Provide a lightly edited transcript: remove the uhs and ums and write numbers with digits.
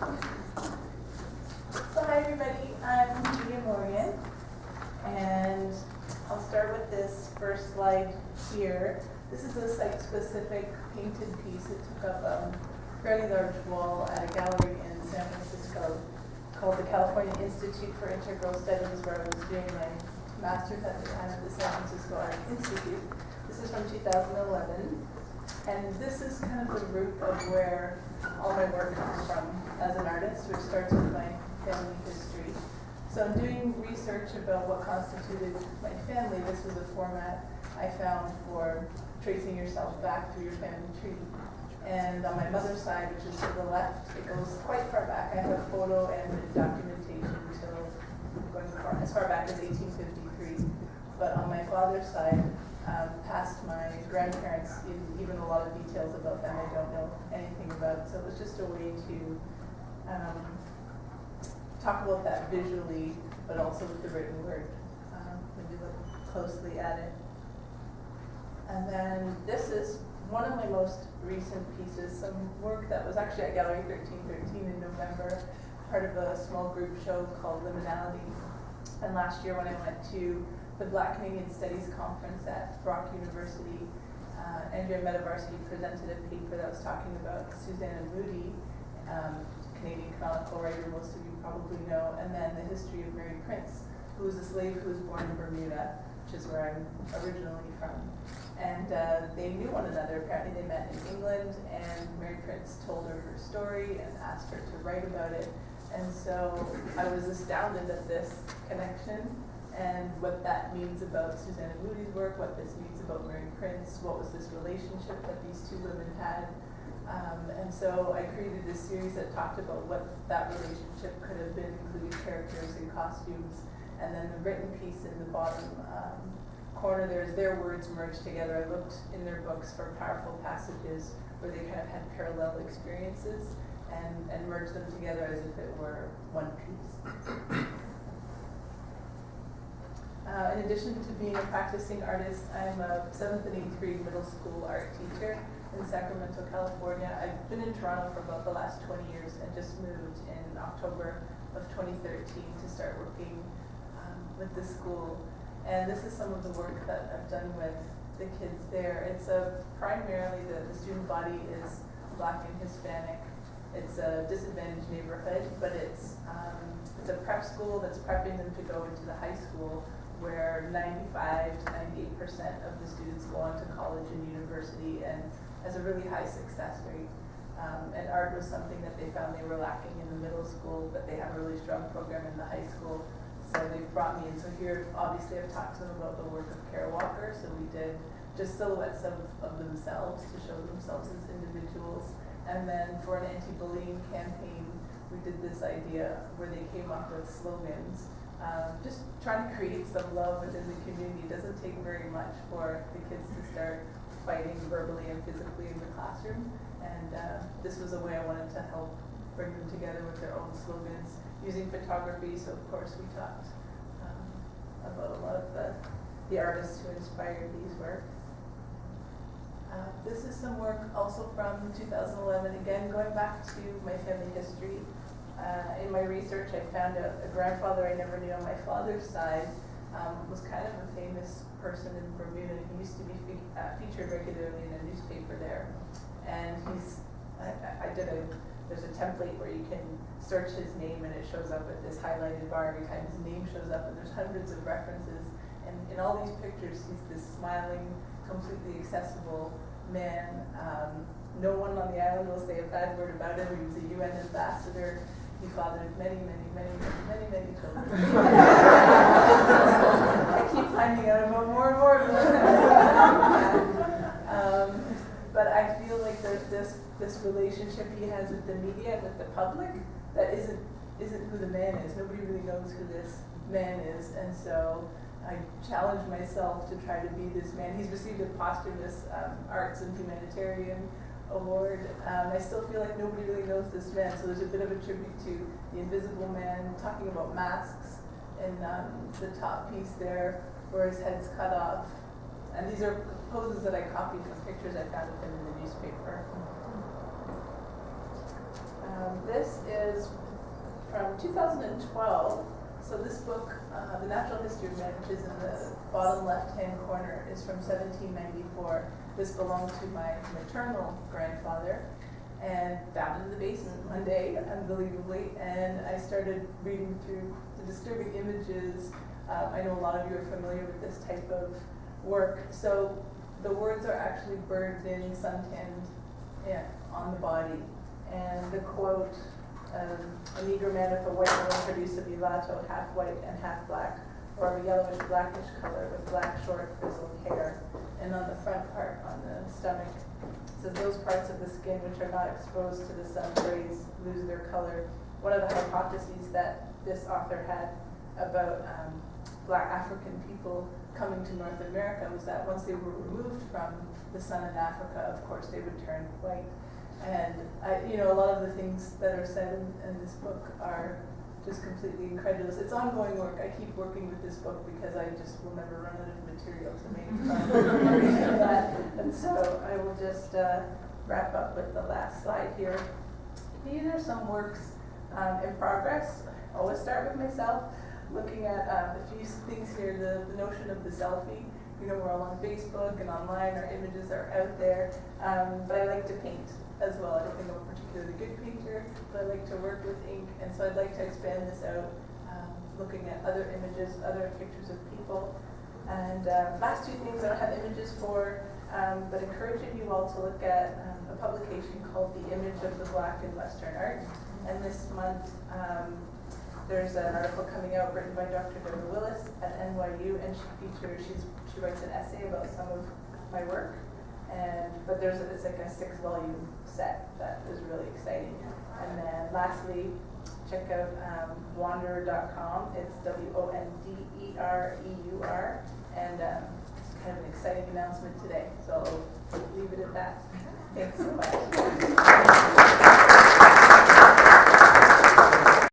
So hi everybody, I'm Julia Morgan, and I'll start with this first slide here. This is a site-specific painted piece. It took up a fairly large wall at a gallery in San Francisco called the California Institute for Integral Studies, where I was doing my master's at the time at the San Francisco Art Institute. This is from 2011, and this is kind of the root of where all my work comes from as an artist, which starts with my family history. So in doing research about what constituted my family, this was a format I found for tracing yourself back through your family tree. And on my mother's side, which is to the left, it goes quite far back. I have a photo and documentation until going as far back as 1853. But on my father's side, past my grandparents, even a lot of details about them I don't know anything about. So it was just a way to talk about that visually, but also with the written word when you look closely at it. And then this is one of my most recent pieces, some work that was actually at Gallery 1313 in November, part of a small group show called Liminality. And last year when I went to the Black Canadian Studies Conference at Brock University, Andrea Medavarsky presented a paper that was talking about Susanna Moodie, Canadian canonical writer most of you probably know, and then the history of Mary Prince, who was a slave who was born in Bermuda, which is where I'm originally from. And they knew one another. Apparently they met in England, and Mary Prince told her her story and asked her to write about it. And so I was astounded at this connection and what that means about Susanna Moodie's work, what this means about Mary Prince, what was this relationship that these two women had. And so I created this series that talked about what that relationship could have been, including characters and costumes. And then the written piece in the bottom corner, there's their words merged together. I looked in their books for powerful passages where they kind of had parallel experiences and merged them together as if it were one piece. In addition to being a practicing artist, I'm a 7th and 8th grade middle school art teacher in Sacramento, California. I've been in Toronto for about the last 20 years and just moved in October of 2013 to start working with the school. And this is some of the work that I've done with the kids there. It's primarily the student body is Black and Hispanic. It's a disadvantaged neighborhood, but it's a prep school that's prepping them to go into the high school, where 95 to 98% of the students go on to college and university and has a really high success rate. And art was something that they found they were lacking in the middle school, but they have a really strong program in the high school. So they've brought me in. So here, obviously, I've talked to them about the work of Kara Walker. So we did just silhouettes of themselves to show themselves as individuals. And then for an anti-bullying campaign, we did this idea where they came up with slogans. Just trying to create some love within the community. It doesn't take very much for the kids to start fighting verbally and physically in the classroom. And this was a way I wanted to help bring them together with their own slogans using photography. So of course we talked about a lot of the artists who inspired these works. This is some work also from 2011, again going back to my family history. In my research I found a grandfather I never knew on my father's side was kind of a famous person in Bermuda. He used to be featured regularly in a newspaper there. And there's a template where you can search his name and it shows up with this highlighted bar every time his name shows up, and there's hundreds of references. And in all these pictures, he's this smiling, completely accessible man. No one on the island will say a bad word about him. He was a UN ambassador. He fathered many, many, many, many, many, many children. I keep finding out about more and more of them. But I feel like there's this relationship he has with the media and with the public that isn't who the man is. Nobody really knows who this man is, and so I challenge myself to try to be this man. He's received a posthumous Arts and Humanitarian Award. I still feel like nobody really knows this man, so there's a bit of a tribute to the Invisible Man, talking about masks in the top piece there, where his head's cut off. And these are poses that I copied from pictures I found of him in the newspaper. This is from 2012. So this book, The Natural History of Man, which is in the bottom left-hand corner, is from 1794. This belonged to my maternal grandfather, and found it in the basement one day, unbelievably, and I started reading through the disturbing images. I know a lot of you are familiar with this type of work. So the words are actually burned in, suntanned, on the body. And the quote, a Negro man with a white woman produced a mulatto, half white and half black, or of a yellowish blackish color with black short frizzled hair. And on the front part, on the stomach, it says those parts of the skin which are not exposed to the sun's rays lose their color. One of the hypotheses that this author had about Black African people coming to North America was that once they were removed from the sun in Africa, of course, they would turn white. And a lot of the things that are said in this book are just completely incredulous. It's ongoing work. I keep working with this book because I just will never run out of material to make from that. And so I will just wrap up with the last slide here. These are some works in progress. I always start with myself, looking at a few things here. The notion of the selfie. We're all on Facebook and online. Our images are out there. But I like to paint as well. I don't think I'm a particularly good painter, but I like to work with ink, and so I'd like to expand this out, looking at other images, other pictures of people. And last two things I don't have images for, but encouraging you all to look at a publication called The Image of the Black in Western Art. And this month, there's an article coming out written by Dr. Deborah Willis at NYU, and she writes an essay about some of my work. But it's like a 6-volume set that is really exciting. And then lastly, check out Wanderer.com. It's WONDEREUR, and it's kind of an exciting announcement today. So I'll leave it at that. Thanks so much.